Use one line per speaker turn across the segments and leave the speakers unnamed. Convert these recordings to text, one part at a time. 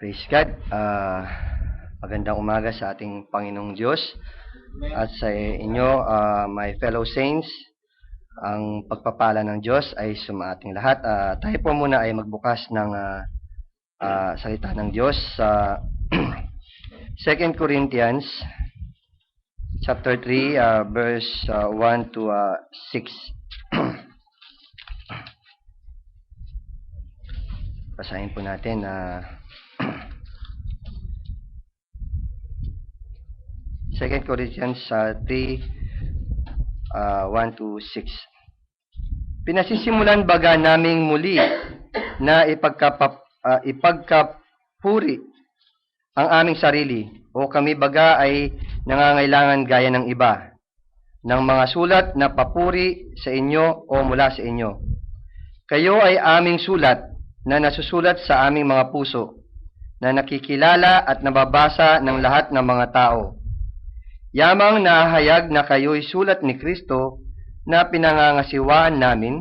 Praise God. Magandang umaga sa ating Panginoong Diyos at sa inyo, my fellow saints. Ang pagpapala ng Diyos ay sumaating lahat. Tayo po muna ay magbukas ng salita ng Diyos sa 2 Corinthians chapter 3, verse 1 to 6. Basahin po natin 2 Corinthians 3, 1 to 6. Pinasisimulan baga naming muli na ipagkapuri ang aming sarili, o kami baga ay nangangailangan gaya ng iba, ng mga sulat na papuri sa inyo o mula sa inyo. Kayo ay aming sulat na nasusulat sa aming mga puso, na nakikilala at nababasa ng lahat ng mga tao. Yamang nahayag na kayo'y sulat ni Kristo na pinangangasiwaan namin,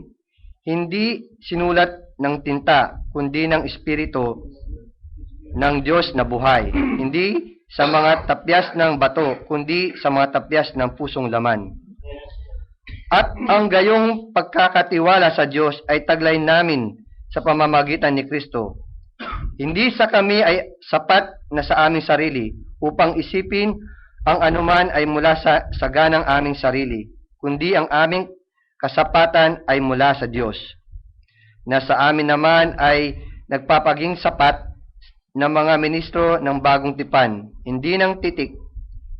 hindi sinulat ng tinta, kundi ng Espiritu ng Diyos na buhay, hindi sa mga tapyas ng bato, kundi sa mga tapyas ng pusong laman. At ang gayong pagkakatiwala sa Diyos ay taglay namin sa pamamagitan ni Kristo. Hindi sa kami ay sapat na sa aming sarili upang isipin ang anuman ay mula sa saganang aming sarili, kundi ang aming kasapatan ay mula sa Diyos, na sa amin naman ay nagpapaging sapat na mga ministro ng bagong tipan, hindi ng titik,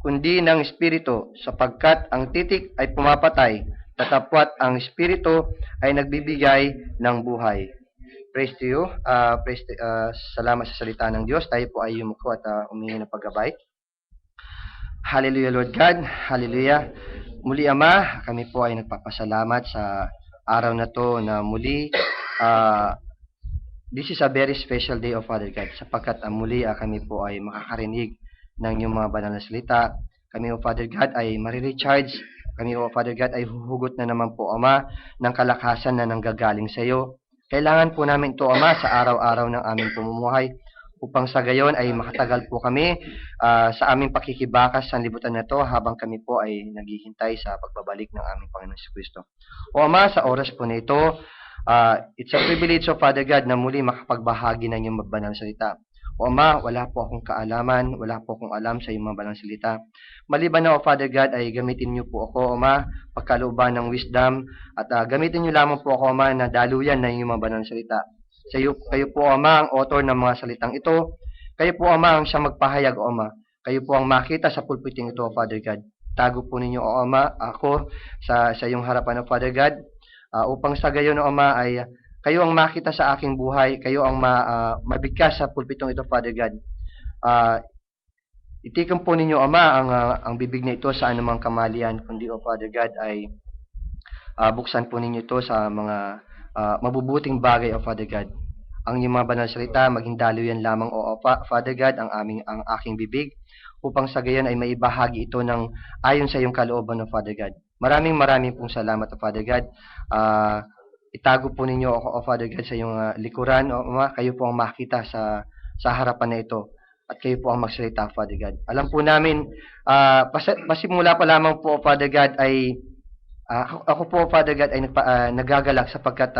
kundi ng Espiritu, sapagkat ang titik ay pumapatay, tatapwat ang Espiritu ay nagbibigay ng buhay. Praise to you. Salamat sa salita ng Diyos. Tayo po ay yumuko at humingi ng paggabay. Hallelujah, Lord God. Hallelujah. Muli, Ama, kami po ay nagpapasalamat sa araw na to na muli. This is a very special day, O Father God, sapagkat muli kami po ay makakarinig ng iyong mga banal na salita. Kami, O Father God, ay marirecharge. Kami, O Father God, ay huhugot na naman po, Ama, ng kalakasan na nanggagaling sa iyo. Kailangan po namin ito, Ama, sa araw-araw ng aming pamumuhay, upang sa gayon ay makatagal po kami sa aming pakikibakas sa libutan na ito habang kami po ay naghihintay sa pagbabalik ng aming Panginoong Kristo. O Ama, sa oras po na ito, it's a privilege, O Father God, na muli makapagbahagi ng iyong banal na salita. O Ama, wala po akong kaalaman, wala po akong alam sa iyong mga banal na salita. Maliban na, O Father God, ay gamitin niyo po ako, Ama, pagkalooban ng wisdom, at gamitin niyo lamang po ako, Ama, na daluyan na iyong mga banal na salita. Kayo po, Ama, ang author ng mga salitang ito. Kayo po, Ama, ang siyang magpahayag, O Ama. Kayo po ang makita sa pulpiting ito, O Father God. Tago po ninyo, O Ama, ako sa iyong harapan, O Father God, upang sa gayon, O Ama, ay kayo ang makita sa aking buhay, kayo ang mabigkas sa pulpitong ito, Father God. Itikan po ninyo, Ama, ang bibig na ito sa anumang kamalian, kundi, O Father God, ay buksan po ninyo ito sa mga mabubuting bagay, O Father God. Ang iyong mga banal na salita, maging daluyan lamang, O Father God, ang aking bibig, upang sa gayon ay maibahagi ito ng ayon sa iyong kalooban, O Father God. Maraming pong salamat, O Father God. Itago po ninyo ako, O Father God, sa iyong likuran, O Ama. Kayo po ang makita sa harapan na ito, at kayo po ang magsalita, Father God. Alam po namin, pasimula pa lamang po, O Father God, ay ako po, Father God, ay nagagalak sapagkat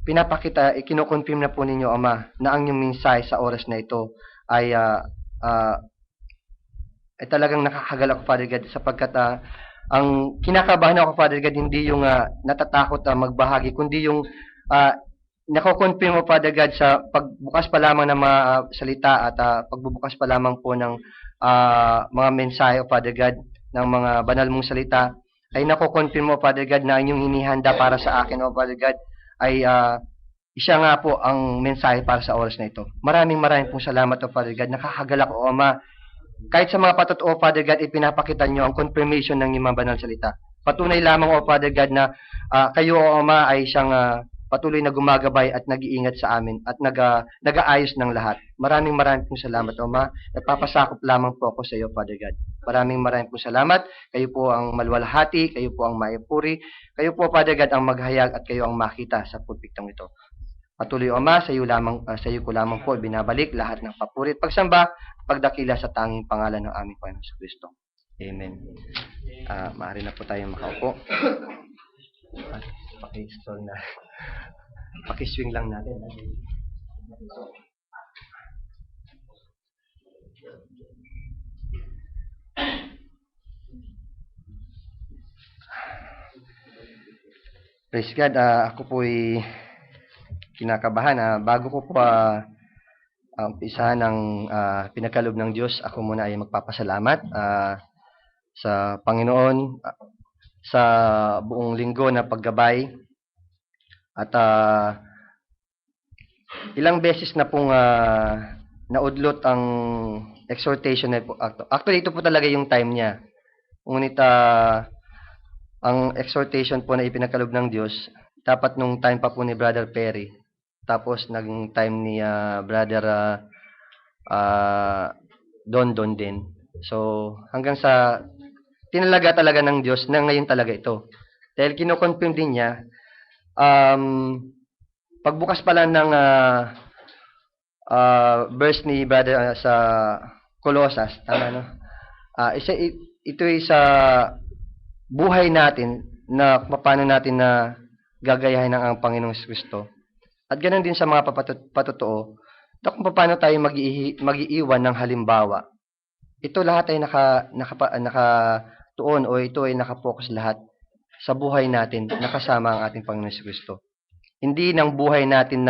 pinapakita, kinoconfirm na po ninyo, Ama, na ang inyong mensahe sa oras na ito ay talagang nakakagalak, Father God, sapagkat ang kinakabahan ako, Father God, hindi yung natatakot magbahagi, kundi yung nako-confirm mo, Father God, sa pagbukas pa lamang ng mga salita at pagbubukas pa lamang po ng mga mensahe, O Father God, ng mga banal mong salita, ay nako-confirm mo, Father God, na inyong hinihanda para sa akin, O Father God, ay siya nga po ang mensahe para sa oras na ito. Maraming pong salamat, O Father God. Nakakagalak, O Ama. Kahit sa mga patotoo, Father God, ipinapakita nyo ang confirmation ng inyong banal salita. Patunay lamang, O Father God, na kayo, O Ama, ay siyang patuloy na gumagabay at nag-iingat sa amin at nag-aayos ng lahat. Maraming pong salamat, O Ma. Nagpapasakop lamang po ako sa iyo, Father God. Maraming pong salamat. Kayo po ang maluwalhati, kayo po ang maipuri, kayo po, Father God, ang maghayag at kayo ang makita sa pulpitong ito. Patuloy, O Ama, sa iyo ko lamang po binabalik lahat ng papuri at pagsamba, pagdakila sa tanging pangalan ng aming Panginoon Kristo. Amen. Maaari na po tayong makaupo. Paki-stall na. Paki-swing lang natin. Praise God. Ako po'y kinakabahan. Bago ko po umpisahan ng pinagkaloob ng Diyos, ako muna ay magpapasalamat sa Panginoon sa buong linggo na paggabay. At ilang beses na pong naudlot ang exhortation na po. Actually, ito po talaga yung time niya. Ngunit ang exhortation po na ipinagkaloob ng Diyos, dapat nung time pa po ni Brother Perry. Tapos naging time ni Brother Don din. So, hanggang sa tinalaga talaga ng Diyos na ngayon talaga ito. Dahil kinoconfirm din niya, pagbukas pala ng verse ni Brother sa Colossus, tama no? Ito ay sa buhay natin na paano natin na gagayahin ang Panginoong Kristo. At ganoon din sa mga patotoo, kung paano tayo mag-iiwan ng halimbawa. Ito lahat ay nakatuon o ito ay nakapokus lahat sa buhay natin nakasama ang ating Panginoong Kristo. Hindi ng buhay natin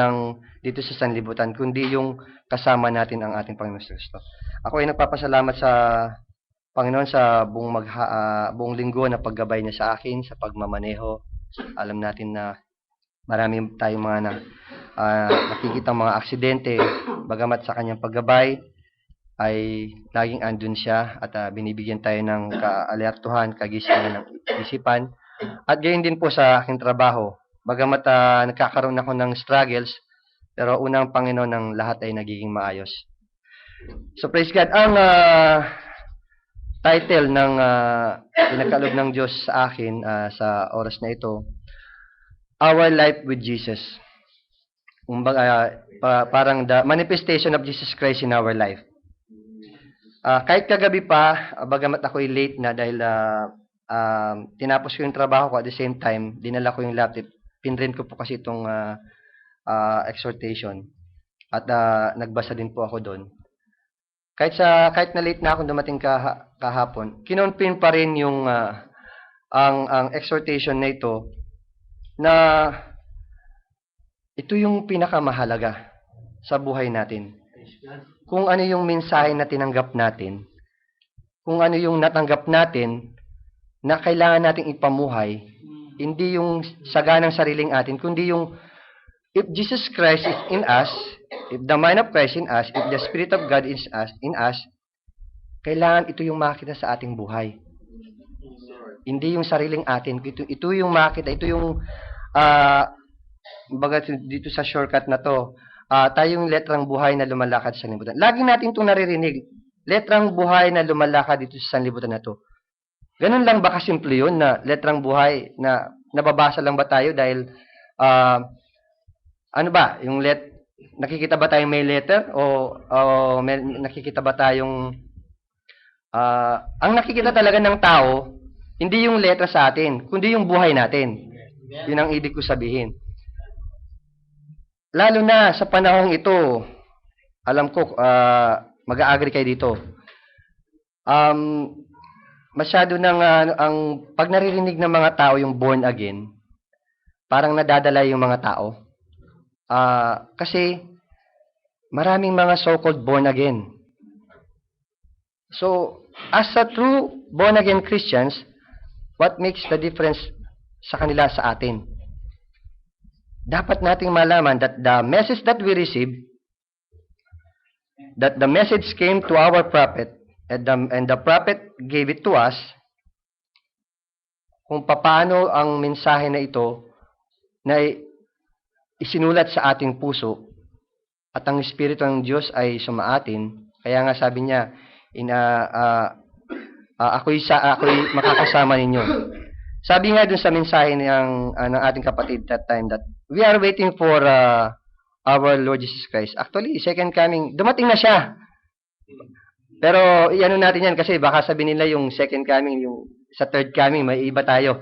dito sa sanlibutan, kundi yung kasama natin ang ating Panginoong Kristo. Ako ay nagpapasalamat sa Panginoon sa buong linggo na paggabay niya sa akin, sa pagmamaneho. Alam natin na marami tayong mga nakikita mga aksidente, bagamat sa kanyang paggabay ay laging andun siya at binibigyan tayo ng kaalertuhan, kagisingan ng isipan. At gayon din po sa aking trabaho, bagamat nagkakaroon ako ng struggles, pero unang Panginoon ng lahat ay nagiging maayos. So praise God. Ang title ng pinagkaloob ng Diyos sa akin sa oras na ito, Our Life with Jesus. Parang the manifestation of Jesus Christ in our life. Kahit kagabi pa, bagamat ako'y late na dahil tinapos ko yung trabaho ko at the same time, dinala ko yung laptop. Pinrint ko po kasi itong exhortation. At nagbasa din po ako doon. Kahit na late na ako dumating kahapon, kinonfirm pa rin yung ang exhortation na ito na ito yung pinakamahalaga sa buhay natin. Kung ano yung mensahe na tinanggap natin, kung ano yung natanggap natin na kailangan nating ipamuhay, hindi yung saganang sariling atin, kundi yung if Jesus Christ is in us, if the mind of Christ in us, if the Spirit of God is in us, kailangan ito yung makita sa ating buhay. Hindi yung sariling atin. Ito yung makita, ito yung dito sa shortcut na to, tayong letrang buhay na lumalakad sa sanlibutan. Lagi natin itong naririnig. Letrang buhay na lumalakad dito sa sanlibutan na to. Ganun lang ba kasimple yun na letrang buhay na nababasa lang ba tayo dahil ano ba, yung nakikita ba tayong may letter o nakikita ba tayong ang nakikita talaga ng tao, hindi yung letra sa atin, kundi yung buhay natin. Yun ang ibig ko sabihin. Lalo na sa panahong ito, alam ko, mag-a-agree kayo dito. Masyado nang ang pag naririnig ng mga tao yung born again, parang nadadala yung mga tao. Kasi maraming mga so-called born again. So, as a true born again Christians, what makes the difference sa kanila sa atin? Dapat nating malaman that the message that we receive, that the message came to our prophet, and the prophet gave it to us, kung paano ang mensahe na ito na isinulat sa ating puso at ang Espiritu ng Diyos ay sumaatin. Kaya nga sabi niya, ako'y makakasama ninyo. Sabi nga dun sa mensahe ng ating kapatid that time that we are waiting for our Lord Jesus Christ. Actually, second coming, dumating na siya. Pero iano natin yan kasi baka sabihin nila yung second coming, yung sa third coming, may iba tayo.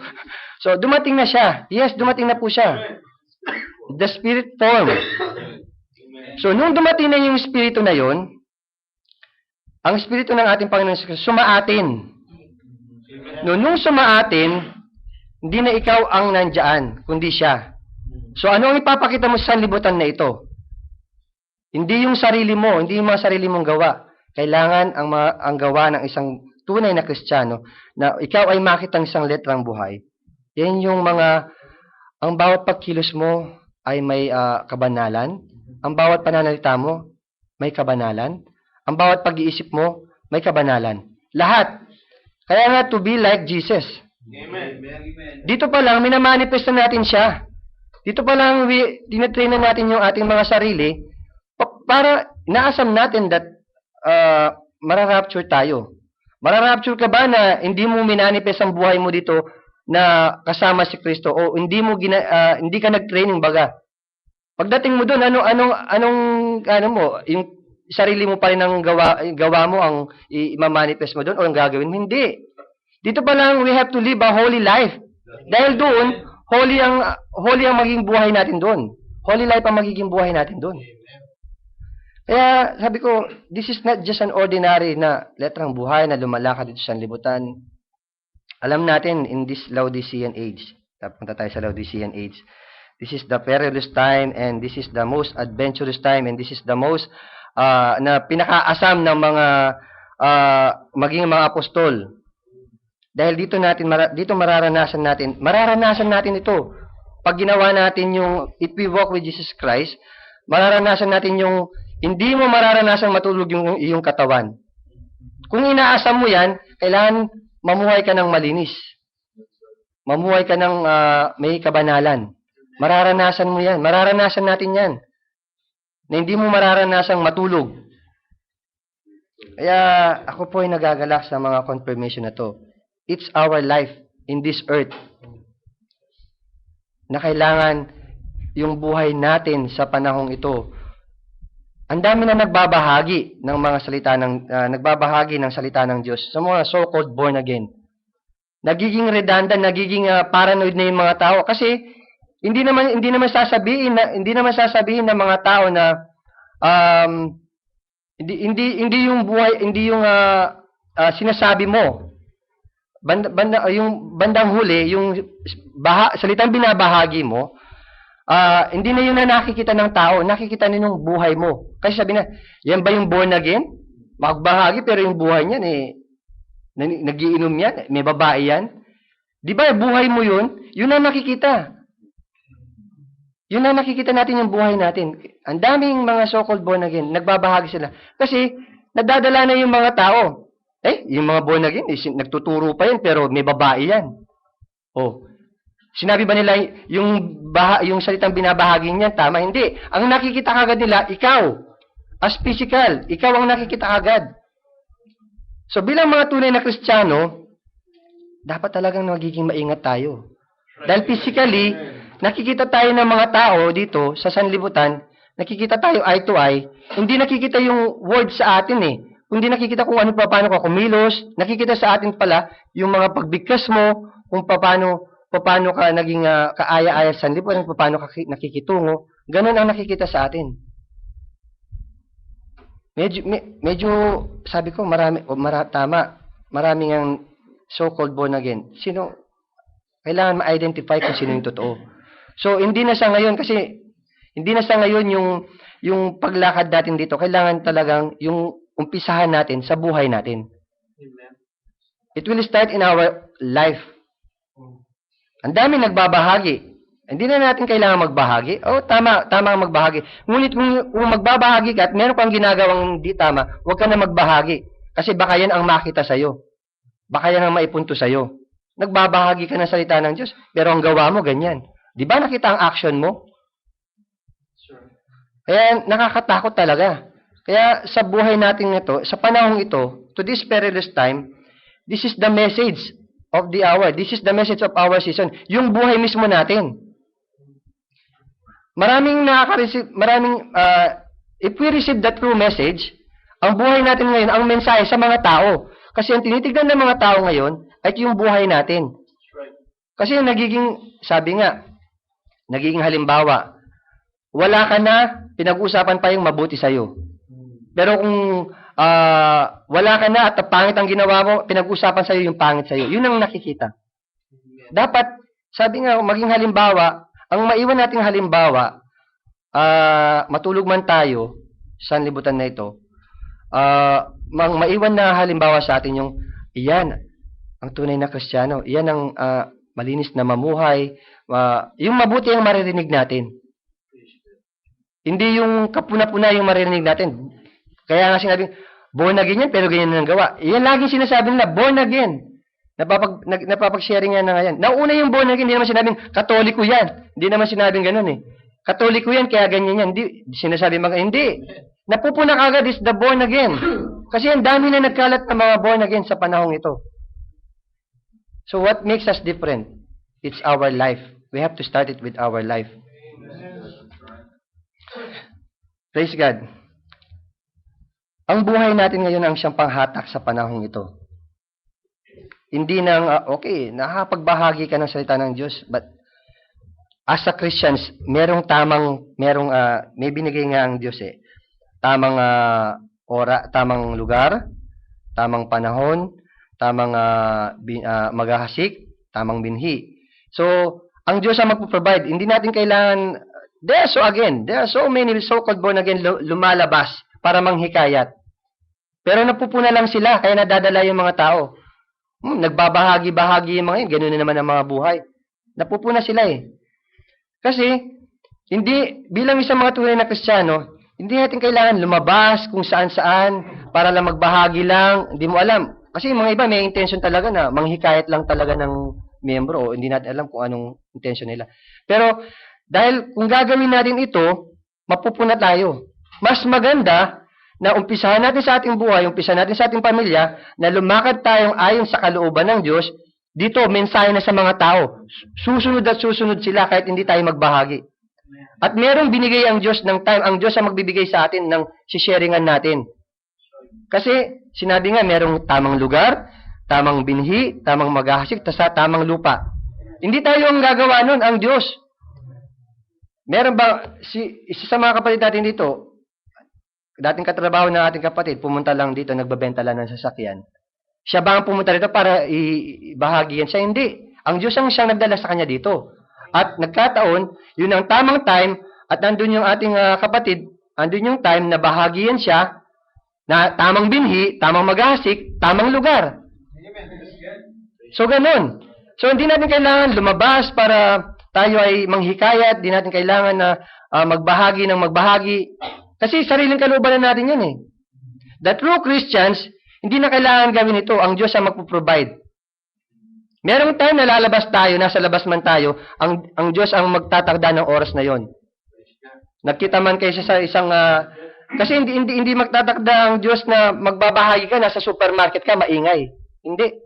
So, dumating na siya. Yes, dumating na po siya. The Spirit form. So, nung dumating na yung Espiritu na yon, ang Espiritu ng ating Panginoon sumaatin. No, nung sumaatin, hindi na ikaw ang nandyan, kundi siya. So, ano ang ipapakita mo sa sanlibutan na ito? Hindi yung sarili mo, hindi yung mga sarili mong gawa. Kailangan ang gawa ng isang tunay na Kristiyano na ikaw ay makitang isang letrang buhay. Yan yung ang bawat pagkilos mo ay may kabanalan. Ang bawat pananalita mo, may kabanalan. Ang bawat pag-iisip mo, may kabanalan. Lahat. Kaya nga, to be like Jesus.
Amen.
Dito pa lang, minamanifest na natin siya. Dito pa lang, tinatrain na natin yung ating mga sarili para inaasam natin that mararapture tayo. Mararapture ka ba na hindi mo minanifest ang buhay mo dito na kasama si Kristo o hindi ka nag-training baga? Pagdating mo doon, ano mo, yung sarili mo pa rin ang gawa mo ang i-manifest mo doon o ang gagawin mo? Hindi. Dito pa lang, we have to live a holy life. Dahil doon, holy ang magiging buhay natin doon. Holy life ang magiging buhay natin doon. Kaya sabi ko, this is not just an ordinary na letrang buhay na lumalakad dito sa libutan. Alam natin, in this Laodicean age, punta tayo sa Laodicean age, this is the perilous time and this is the most adventurous time and this is the most na pinakaasam ng mga maging mga apostol. Dahil dito mararanasan natin ito. Pag ginawa natin yung, if we walk with Jesus Christ, mararanasan natin yung, hindi mo mararanasang matulog yung iyong katawan. Kung inaasam mo yan, kailangan mamuhay ka ng malinis. Mamuhay ka ng may kabanalan. Mararanasan mo yan. Mararanasan natin yan. Na hindi mo mararanasang matulog. Kaya ako po ay nagagalak sa mga confirmation na to. It's our life in this earth na kailangan yung buhay natin sa panahong ito. Ang dami na nagbabahagi ng mga salita ng Diyos sa mga so-called born again. Nagiging redundant, nagiging paranoid na yung mga tao kasi hindi naman sasabihin ng mga tao na hindi yung buhay, hindi yung sinasabi mo. Yung bandang huli, yung salitang binabahagi mo, hindi na yun na nakikita ng tao, nakikita na yung buhay mo. Kasi sabi na, yan ba yung born again? Magbahagi pero yung buhay niyan nagiinom yan, may babae yan. Di ba buhay mo yun? Yun ang nakikita. Yun ang nakikita natin yung buhay natin. Ang daming mga so-called born again, nagbabahagi sila. Kasi nadadala na yung mga tao. Yung mga born again, nagtuturo pa yan pero may babae yan. Sinabi ba nila yung salitang binabahagi niyan, tama? Hindi. Ang nakikita kagad nila, ikaw. As physical, ikaw ang nakikita kagad. So bilang mga tunay na Kristiyano, dapat talagang magiging maingat tayo. Dahil physically, nakikita tayo ng mga tao dito sa sanlibutan, nakikita tayo eye to eye, hindi nakikita yung word sa atin Kundi nakikita kung ano paano ka kumilos, nakikita sa atin pala yung mga pagbigkas mo, kung paano ka naging kaaya-aya sa sanlibutan, paano ka nakikitungo, ganun ang nakikita sa atin. Medyo sabi ko, maraming ang so-called born again. Kailangan ma-identify kung sino yung totoo. So, hindi na sa ngayon yung paglakad natin dito, kailangan talagang yung umpisahan natin sa buhay natin.
Amen.
It will start in our life. Ang dami nagbabahagi. Hindi na natin kailangan magbahagi. Tama ang magbahagi. Ngunit kung magbabahagi ka at meron kang ginagawang hindi tama, huwag ka na magbahagi. Kasi baka yan ang makita sa'yo. Baka yan ang maipunto sa'yo. Nagbabahagi ka ng salita ng Diyos, pero ang gawa mo ganyan. Di ba nakita ang action mo?
Sure.
Kaya nakakatakot talaga. Kaya sa buhay natin ito, sa panahong ito, to this perilous time, this is the message of the hour. This is the message of our season. Yung buhay mismo natin. maraming nakaka-receive, if we receive the true message, ang buhay natin ngayon, ang mensahe sa mga tao. Kasi ang tinitignan ng mga tao ngayon, ay yung buhay natin.
That's right.
Kasi sabi nga, nagiging halimbawa, wala ka na, pinag-usapan pa yung mabuti sa'yo. Pero kung wala ka na at pangit ang ginawa mo, pinag-usapan sa'yo yung pangit sa'yo. Yun ang nakikita. Dapat, sabi nga, maging halimbawa, ang maiwan nating halimbawa, matulog man tayo sa libutan na ito, maiwan na halimbawa sa atin yung, iyan, ang tunay na Kristiyano, iyan ang malinis na mamuhay, yung mabuti ang maririnig natin. Hindi yung kapuna-puna yung maririnig natin. Kaya nga sinabing, born again yan, pero ganyan na ang gawa. Yan laging sinasabi nila, born again. Napapag-sharing yan na ngayon. Nauna yung born again, hindi naman sinabing, katoliko yan. Hindi naman sinabing ganun eh. Katoliko yan, kaya ganyan yan. Hindi, sinasabi mga, hindi. Napupuna kagad is the born again. Kasi ang dami na nagkalat ng mga born again sa panahong ito. So what makes us different? It's our life. We have to start it with our life. Praise God. Ang buhay natin ngayon ang siyang panghatak sa panahong ito. Hindi nang, okay, nakapagbahagi ka ng salita ng Diyos, but as a Christians, may binigay nga ang Diyos eh. Tamang tamang lugar, tamang panahon, tamang maghahasik, tamang binhi. So, ang Diyos ang magpo-provide. Hindi natin kailangan, there are so many so-called born again lumalabas para manghikayat. Pero napupuna lang sila, kaya nadadala yung mga tao. Nagbabahagi-bahagi yung mga yun, ganun na naman ang mga buhay. Napupuna sila eh. Kasi, bilang isang mga tunay na Kristiyano, hindi natin kailangan lumabas kung saan-saan para lang magbahagi lang. Hindi mo alam. Kasi yung mga iba may intention talaga na manghikayat lang talaga ng miyembro o hindi natin alam kung anong intention nila. Pero, dahil kung gagawin natin ito, mapupuna tayo. Mas maganda na umpisahan natin sa ating buhay, umpisahan natin sa ating pamilya, na lumakad tayong ayon sa kalooban ng Diyos, dito, mensahe na sa mga tao. Susunod at susunod sila kahit hindi tayo magbahagi. At merong binigay ang Diyos ng time, ang Diyos ang magbibigay sa atin ng sisharingan natin. Kasi, sinabi nga, merong tamang lugar, tamang binhi, tamang maghahasik, tamang lupa. Hindi tayo ang gagawa nun, ang Diyos. Meron ba, isa sa mga kapatid natin dito, dating katrabaho ng ating kapatid, pumunta lang dito, nagbabenta lang ng sasakyan. Siya ba ang pumunta dito para ibahagi yan? Siya hindi. Ang Diyos ang siyang nagdala sa kanya dito. At nagkataon, yun ang tamang time, at nandun yung ating kapatid, nandun yung time na bahagian siya, na tamang binhi, tamang maghasik, tamang lugar. So, ganun. So, hindi natin kailangan lumabas para tayo ay manghikayat, hindi natin kailangan na magbahagi ng magbahagi. Kasi sariling kalooban na natin yun eh. The true Christians, hindi na kailangan gawin ito. Ang Diyos ang magpo-provide. Merong time na lalabas tayo, nasa labas man tayo, ang Diyos ang magtatakda ng oras na yon. Nagkita man kayo sa isang... kasi hindi magtatakda ang Diyos na magbabahagi ka, nasa supermarket ka, maingay. Hindi.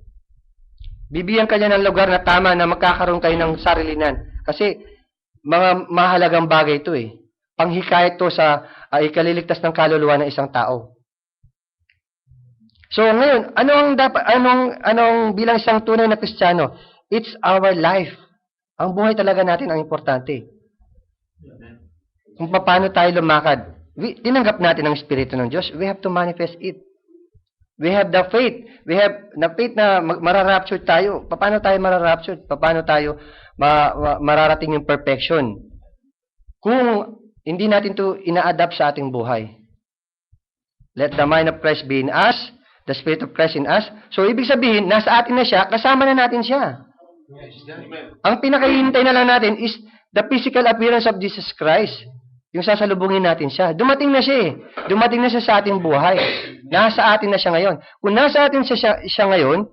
Bibigyan ka niya ng lugar na tama na magkakaroon kayo ng sarilinan. Kasi mga mahalagang bagay ito eh. Panghikayat to sa ikaliligtas ng kaluluwa ng isang tao. So ngayon, anong bilang isang tunay na Kristiyano? It's our life. Ang buhay talaga natin ang importante. Kung paano tayo lumakad. Tinanggap natin ang Espiritu ng Diyos, we have to manifest it. We have the faith. We have the faith na mararapture tayo. Paano tayo mararapture? Paano tayo mararating yung perfection? Kung hindi natin to ina-adapt sa ating buhay. Let the mind of Christ be in us, the Spirit of Christ in us. So, ibig sabihin, nasa atin na siya, kasama na natin siya. Ang pinakahihintay na lang natin is the physical appearance of Jesus Christ. Yung sasalubungin natin siya. Dumating na siya eh. Dumating na siya sa ating buhay. Nasa atin na siya ngayon. Kung nasa atin siya ngayon,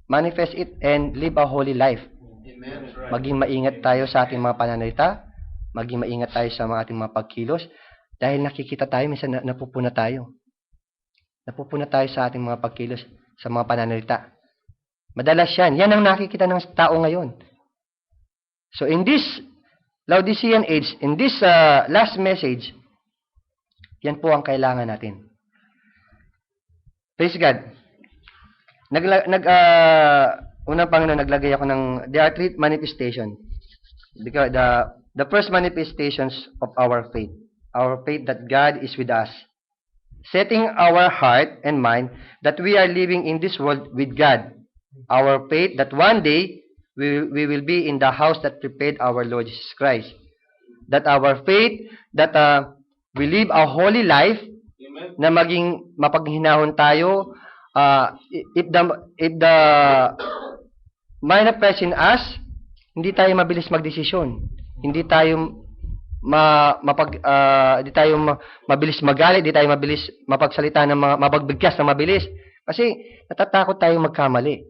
manifest it and live a holy life. Maging maingat tayo sa ating mga pananalita, maging maingat tayo sa ating mga pagkilos, dahil nakikita tayo, minsan napupuna tayo. Napupuna tayo sa ating mga pagkilos, sa mga pananalita. Madalas yan. Yan ang nakikita ng tao ngayon. So in this Laodicean age, in this last message, yan po ang kailangan natin. Praise God. Unang Panginoon, naglagay ako ng, there are 3 manifestation. Because the first manifestations of our faith that God is with us. Setting our heart and mind that we are living in this world with God. Our faith that one day we will be in the house that prepared our Lord Jesus Christ. That our faith that we live a holy life.
Amen.
Na maging mapaghinahon tayo. If the mind of Christ in us, hindi tayo mabilis magdesisyon. Hindi tayo mabilis magalit, hindi tayo mabilis mapagsalita ng mga mapagbigkas na mabilis kasi natatakot tayong magkamali.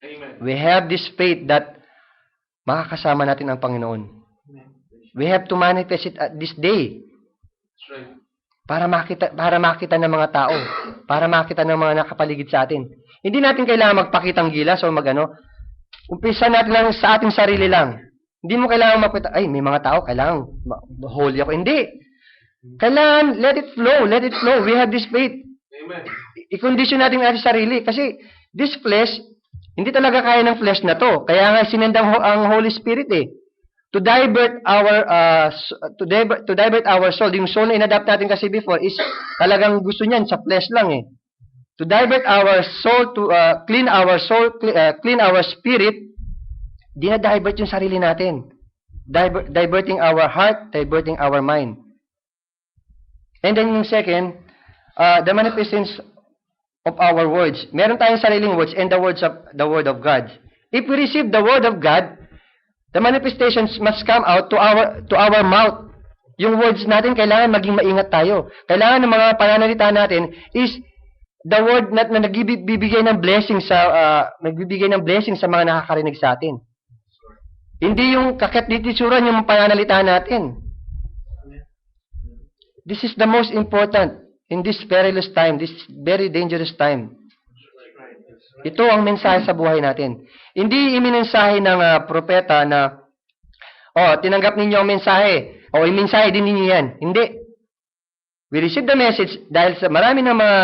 Amen.
We have this faith that makakasama natin ang Panginoon.
Amen.
We have to manifest it at this day.
That's right.
Para makita ng mga tao, para makita ng mga nakapaligid sa atin. Hindi natin kailangan magpakitang gilas o umpisa natin lang sa ating sarili lang. Hindi mo kailangan makita, ay, may mga tao, kailangan holy ako. Hindi. Kailangan, let it flow, let it flow. We have this faith.
Amen.
I-condition natin ang ating sarili. Kasi, this flesh, hindi talaga kaya ng flesh na to. Kaya nga sinendang ang Holy Spirit eh. To divert our soul. Yung soul na inadapt natin kasi before is talagang gusto niyan sa flesh lang eh. To divert our soul, to clean our soul, clean our spirit, dinadivert yung sarili natin. Diverting our heart, diverting our mind. And then yung second, the manifestations of our words. Meron tayong sariling words and the word of God. If we receive the word of God, the manifestations must come out to our mouth. Yung words natin, kailangan maging maingat tayo. Kailangan ng mga pananalita natin is the word na nagbibigay ng blessing sa mga nakakarinig sa atin. Hindi yung kakatitisuran yung pananalita natin. This is the most important in this perilous time, this very dangerous time. Ito ang mensahe sa buhay natin. Hindi iminensahe ng propeta na, tinanggap ninyo ang mensahe, imensahe din ninyo yan. Hindi. We receive the message, dahil sa marami ng mga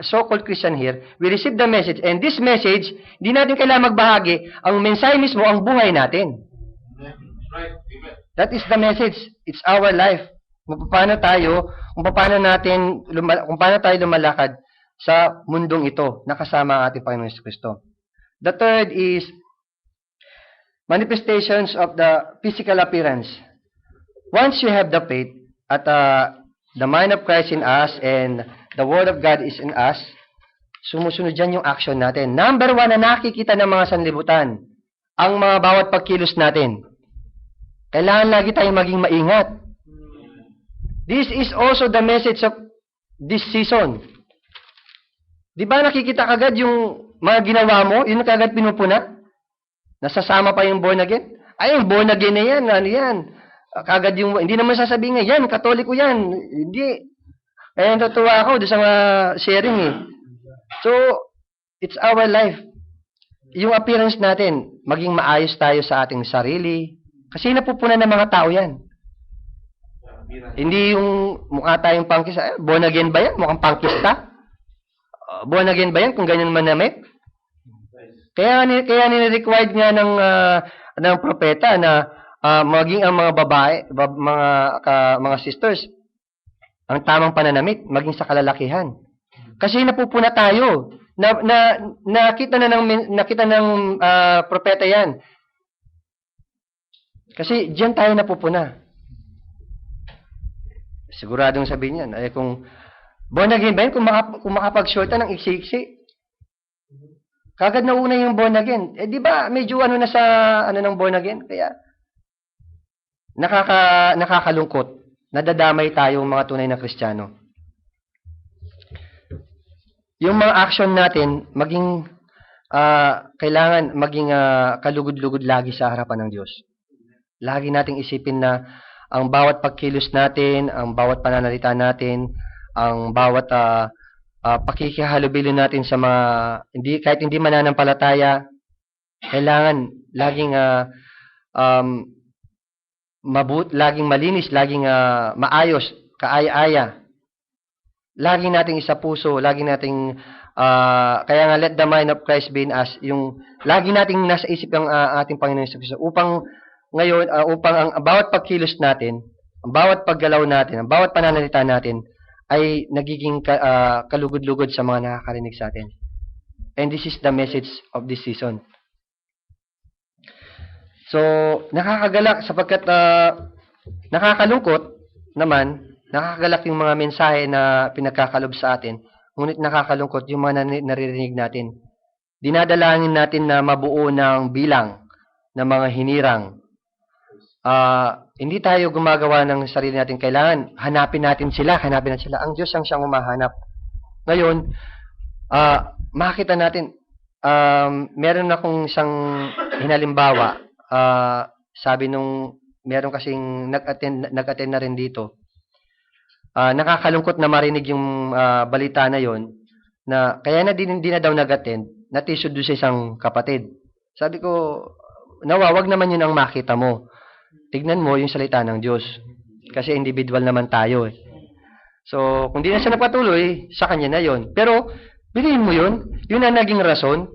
so-called Christian here, we receive the message, and this message, di natin kailangan magbahagi, ang mensahe mismo, ang buhay natin.
Right. Amen.
That is the message. It's our life. Kung paano tayo lumalakad sa mundong ito, nakasama ang ating Panginoon Jesucristo. The third is manifestations of the physical appearance. Once you have the faith at the mind of Christ in us and the Word of God is in us, sumusunod dyan yung action natin. Number 1 na nakikita ng mga sanlibutan, ang mga bawat pagkilos natin. Kailangan lagi tayong maging maingat. This is also the message of this season. Di ba nakikita kagad yung mga ginawa mo, yun kagad pinupuna? Nasasama pa yung born again? Ay, yung born again na yan, ano yan? Kagad yung, hindi naman sasabihin nga, yan, katoliko yan. Hindi. Kaya natutuwa ako doon sa mga sharing eh. So, it's our life. Yung appearance natin, maging maayos tayo sa ating sarili. Kasi napupunan ng mga tao yan. Hindi yung mukha tayong pangkista. Born again ba yan? Mukhang pangkista? Born again ba yan kung ganyan manamit? Kaya ni-required nga ng propeta na maging ang mga babae, mga sisters, ang tamang pananamit, maging sa kalalakihan. Kasi napupuna tayo. Nakita ng propeta yan. Kasi diyan tayo napupuna. Siguradong sabihin yan. Ay kung born again ba yan? Kung makapag-shorta ng iksi-iksi. Kagad na una yung born again. Di ba medyo na sa ng born again? Kaya nakakalungkot. Nadadamay tayo mga tunay na Kristiyano. Yung mga action natin, kailangan maging kalugod-lugod lagi sa harapan ng Diyos. Lagi nating isipin na ang bawat pagkilos natin, ang bawat pananalita natin, ang bawat pakikihalubilo natin sa mga kahit hindi mananampalataya, kailangan laging laging malinis, laging maayos, kaaya-aya. Lagi nating isa puso, lagi nating kaya nga let the mind of Christ be in us, yung lagi nating nasa isip ang ating Panginoon Hesus upang ngayon upang ang bawat pagkilos natin, ang bawat paggalaw natin, ang bawat pananalita natin ay nagiging kalugod-lugod sa mga nakakarinig sa atin. And this is the message of this season. So, nakakagalak sapagkat nakakalungkot naman, nakakagalak yung mga mensahe na pinagkakalob sa atin, ngunit nakakalungkot yung mga naririnig natin. Dinadalangin natin na mabuo ng bilang ng mga hinirang. Hindi tayo gumagawa ng sarili natin. Kailangan hanapin natin sila. Ang Diyos ang siyang humahanap. Ngayon, makita natin, meron akong isang hinalimbawa. Sabi nung meron kasing nag-attend na rin dito. Nakakalungkot na marinig yung balita na yon na kaya na din na daw nag-attend, natisod doon sa isang kapatid. Sabi ko, wag naman yun ang makita mo. Tignan mo yung salita ng Diyos. Kasi individual naman tayo. So, kung di na siya napatuloy, sa kanya na yon. Pero, bilhin mo yun. Yun ang naging rason.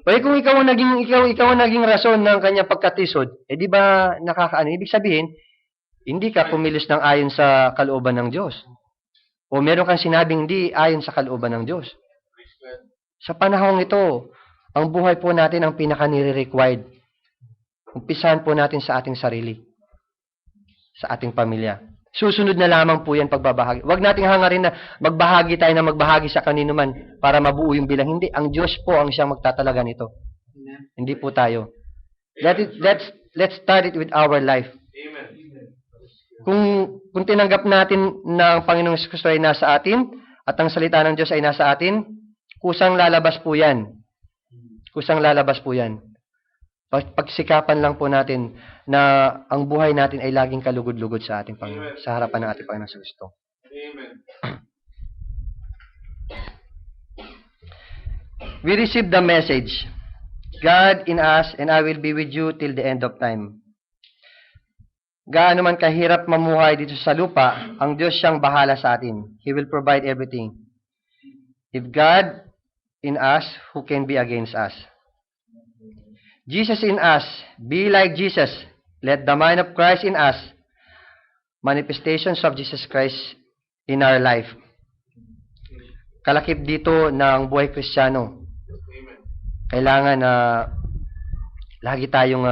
O kung ikaw ang naging rason ng kanyang pagkatisod, di ba nakakaano? Ibig sabihin, hindi ka kumilos ng ayon sa kalooban ng Diyos. O meron kang sinabing hindi ayon sa kalooban ng Diyos. Sa panahong ito, ang buhay po natin ang pinaka-nire-required. Umpisahan po natin sa ating sarili. Sa ating pamilya. Susunod na lamang po yan pagbabahagi. Huwag nating hangarin na magbahagi tayo na magbahagi sa kanino man para mabuo yung bilang. Hindi. Ang Diyos po ang siyang magtatalaga nito. Hindi po tayo. Let's start it with our life.
Amen.
Kung tinanggap natin na ang Panginoong Kristo ay nasa atin at ang salita ng Diyos ay nasa atin, kusang lalabas po yan. Kusang lalabas po yan. Pagsikapan lang po natin na ang buhay natin ay laging kalugod-lugod sa ating Panginoon, sa harapan ng ating Panginoong Kristo.
Amen.
We received the message, God in us and I will be with you till the end of time. Gaano man kahirap mamuhay dito sa lupa, ang Diyos siyang bahala sa atin. He will provide everything. If God in us, who can be against us? Jesus in us, be like Jesus. Let the mind of Christ in us, manifestations of Jesus Christ in our life. Kalakip dito ng buhay Kristiyano. Kailangan na lagi tayong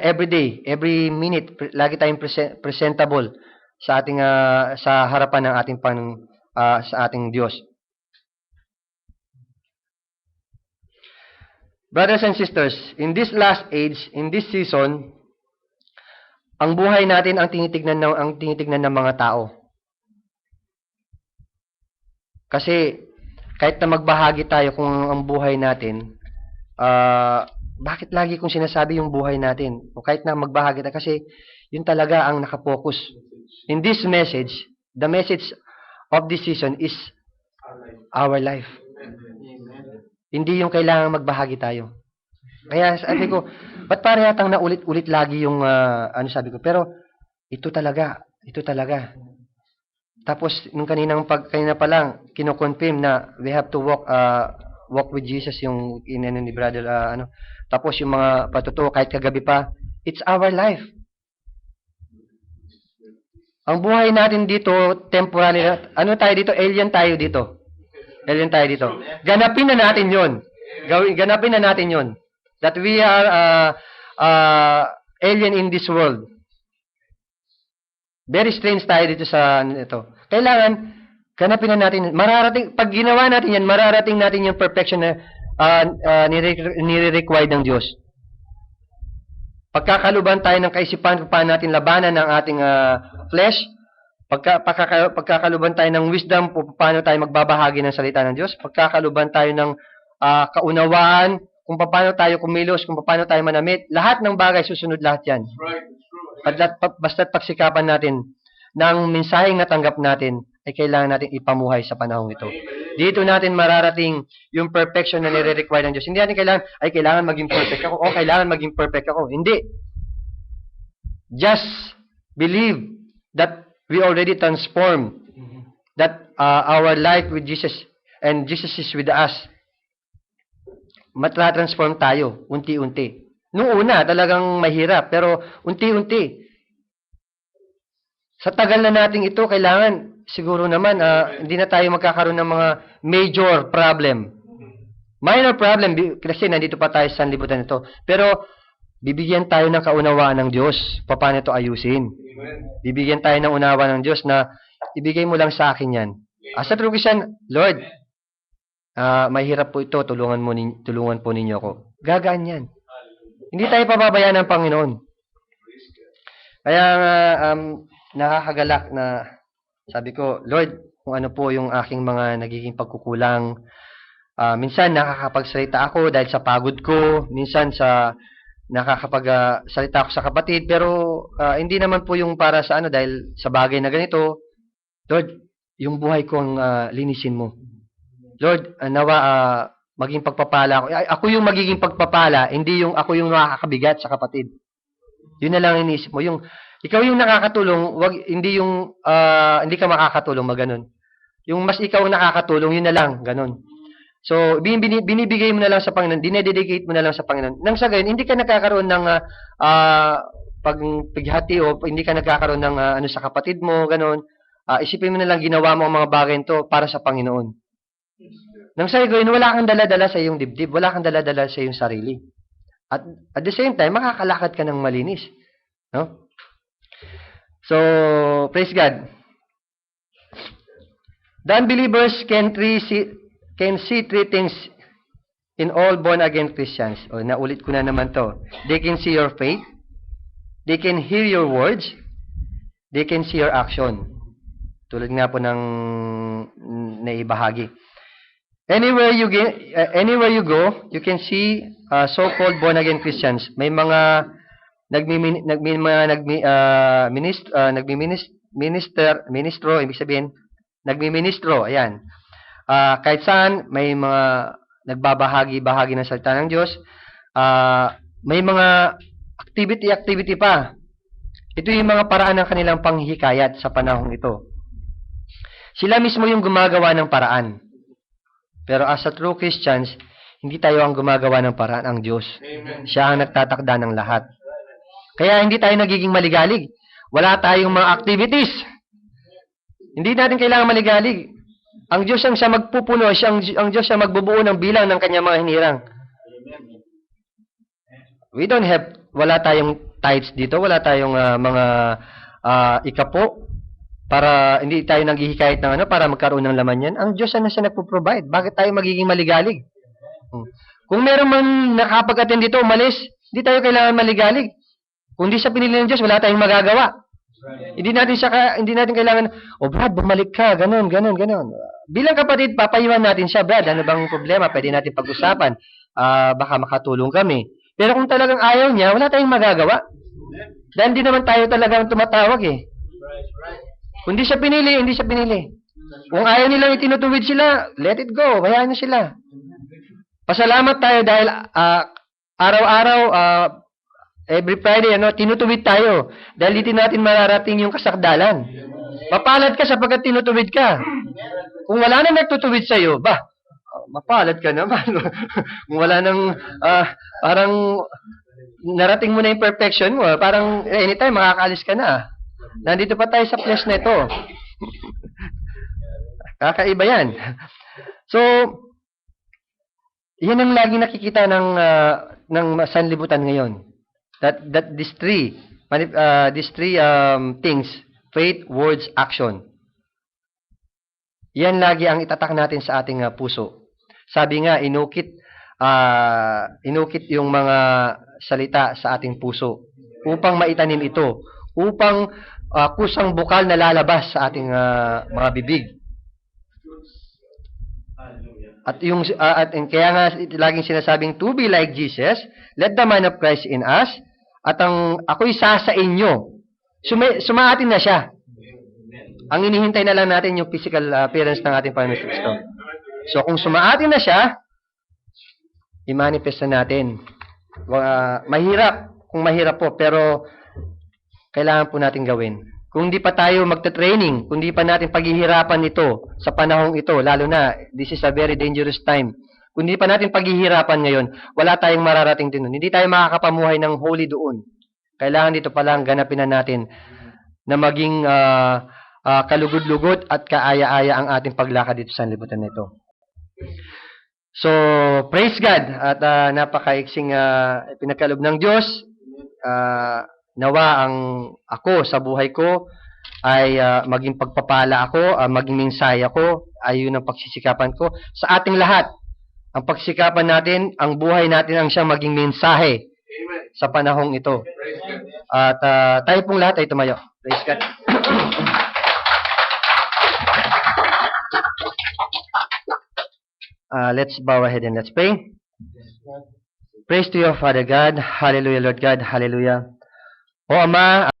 every day, every minute, lagi tayong presentable sa ating sa harapan ng ating sa ating Diyos. Brothers and sisters, in this last age, in this season, ang buhay natin ang tinitignan ng mga tao. Kasi kahit na magbahagi tayo kung ang buhay natin, bakit lagi kong sinasabi yung buhay natin? O kahit na magbahagi tayo, kasi yun talaga ang nakapokus. In this message, the message of this season is our life. Hindi yung kailangan magbahagi tayo. Kaya sabi ko, ba't para yatang naulit-ulit lagi yung sabi ko, pero ito talaga. Tapos nung kanina pa lang kino-confirm na we have to walk with Jesus yung ni brother Tapos yung mga patutuo kahit kagabi pa, it's our life. Ang buhay natin dito temporary, tayo dito, alien tayo dito. Ganapin na natin 'yon. Ganapin na natin 'yon. That we are alien in this world. Very strange tayo dito sa ito. Kailangan ganapin na natin. Pag ginawa natin 'yan, mararating natin yung perfection na nire-require ng Diyos. Pagkakaluban tayo ng kaisipan kung paano natin labanan ng ating flesh, pagkakaluban tayo ng wisdom kung paano tayo magbabahagi ng salita ng Diyos, pagkakaluban tayo ng kaunawaan, kung paano tayo kumilos, kung paano tayo manamit, lahat ng bagay, susunod lahat yan. Basta't pagsikapan natin ng mensaheng natanggap natin, ay kailangan natin ipamuhay sa panahong ito. Dito natin mararating yung perfection na nire-require ng Diyos. Hindi natin kailangan maging perfect ako, o kailangan maging perfect ako. Hindi. just believe that we already transformed, that our life with Jesus and Jesus is with us. Matra-transform tayo, unti-unti. Noong una, talagang mahirap, pero unti-unti. Sa tagal na nating ito, kailangan, siguro naman, hindi na tayo magkakaroon ng mga major problem. Minor problem, kasi nandito pa tayo sa sanlibutan ito. Pero, bibigyan tayo ng kaunawaan ng Diyos. Paano ito ayusin? Bibigyan tayo ng unawa ng Diyos na, ibigay mo lang sa akin yan. As a true Christian, Lord, mahirap po ito, tulungan po ninyo ako. Gagaan yan. Hindi tayo pababayaan ng Panginoon. Kaya nakakagalak na sabi ko, Lord, kung ano po yung aking mga nagiging pagkukulang. Minsan nakakapagsalita ako dahil sa pagod ko, minsan nakakapagsalita ako sa kapatid, pero hindi naman po yung para sa dahil sa bagay na ganito. Lord, yung buhay ko ang linisin mo. Lord, nawa maging pagpapala ako. Ako yung magiging pagpapala, hindi yung ako yung nakakabigat sa kapatid. Yun na lang iniisip mo. Yung ikaw yung nakakatulong, hindi ka makakatulong maganon. Yung mas ikaw ang nakakatulong, yun na lang, ganon. So, binibigay mo na lang sa Panginoon, dinededicate mo na lang sa Panginoon. Nang sa gayon, hindi ka nagkakaroon ng pagpighati o hindi ka nagkakaroon ng sa kapatid mo, ganon. Isipin mo na lang ginawa mo ang mga bagay ito para sa Panginoon. Nang sa gayon, wala kang dala-dala sa iyong dibdib, wala kang dala-dala sa iyong sarili. At the same time, makakalakad ka ng malinis. No? So, praise God. The unbelievers can see three things in all born-again Christians. O, naulit ko na naman to. They can see your faith, they can hear your words, they can see your action. Tulad nga po ng naibahagi. Anywhere you go, you can see so-called born-again Christians. May mga ministro, ibig sabihin, nagmi-ministro, ayan. Kahit saan, may mga nagbabahagi-bahagi ng salita ng Diyos. May mga activity pa. Ito yung mga paraan ng kanilang panghihikayat sa panahong ito. Sila mismo yung gumagawa ng paraan. Pero as a true Christians, hindi tayo ang gumagawa ng paraan, ang Diyos.
Amen.
Siya ang nagtatakda ng lahat. Kaya hindi tayo nagiging maligalig. Wala tayong mga activities. Hindi natin kailangan maligalig. Ang Diyos ang siya magpupuno, ang Diyos siya magbubuo ng bilang ng kanyang mga hinirang. Wala tayong tithes dito, wala tayong mga ikapo, para hindi tayo naghihikayat ng para magkaroon ng laman yan. Ang Diyos na siya nagpo-provide. Bakit tayo magiging maligalig? Kung meron man nakapag-attend dito, umalis, hindi tayo kailangan maligalig. Kung di siya pinili ng Diyos, wala tayong magagawa. Hindi natin kailangan, Brad, bumalik ka, ganon. Bilang kapatid, papayuhan natin siya, Brad, ano bang problema? Pwede natin pag-usapan. Baka makatulong kami. Pero kung talagang ayaw niya, wala tayong magagawa. Dahil hindi naman tayo talagang tumatawag eh. Kung di siya pinili, hindi siya pinili. Kung ayaw nilang itinutuwid sila, let it go. Hayaan niyo sila. Pasalamat tayo dahil araw-araw, every Friday, tinutuwid tayo. Dahil dito natin mararating yung kasakdalan. Mapalad ka sapagkat tinutuwid ka. Kung wala nang nagtutuwid sa'yo, mapalad ka naman. Kung wala nang, parang, narating mo na yung perfection mo, parang anytime makakaalis ka na. Nandito pa tayo sa flesh na ito. Kakaiba yan. So, yan ang laging nakikita ng sanlibutan ngayon. That these three things, faith, words, action. Yan lagi ang itatak natin sa ating puso. Sabi nga, inukit yung mga salita sa ating puso upang maitanim ito, upang kusang bukal na lalabas sa ating mga bibig. At kaya nga laging sinasabing to be like Jesus, let the mind of Christ in us, at ako'y sa inyo. Sumaatin na siya. Ang inihintay na lang natin yung physical appearance ng ating Panginoon Kristo. So kung sumaatin na siya, i-manifest na natin. Mahirap, kung mahirap po, pero kailangan po natin gawin. Kung di pa tayo magta-training, kung di pa natin paghihirapan ito sa panahong ito, lalo na, this is a very dangerous time. Kung di pa natin paghihirapan ngayon, wala tayong mararating din nun. Hindi tayo makakapamuhay ng holy doon. Kailangan dito pa lang ganapin na natin na maging kalugod-lugod at kaaya-aya ang ating paglakad dito sa libutan na ito. So, praise God at napakaiksing pinagkaloob ng Diyos. Nawa ang ako sa buhay ko ay maging pagpapala ako, maging mensahe ako, ayun ang pagsisikapan ko. Sa ating lahat, ang pagsikapan natin, ang buhay natin ang siyang maging mensahe
Amen.
sa panahong ito.
Praise God.
At tayo pong lahat ay tumayo. Praise God. Let's bow our head and let's pray. Praise to you, Father God. Hallelujah, Lord God. Hallelujah. O Ama,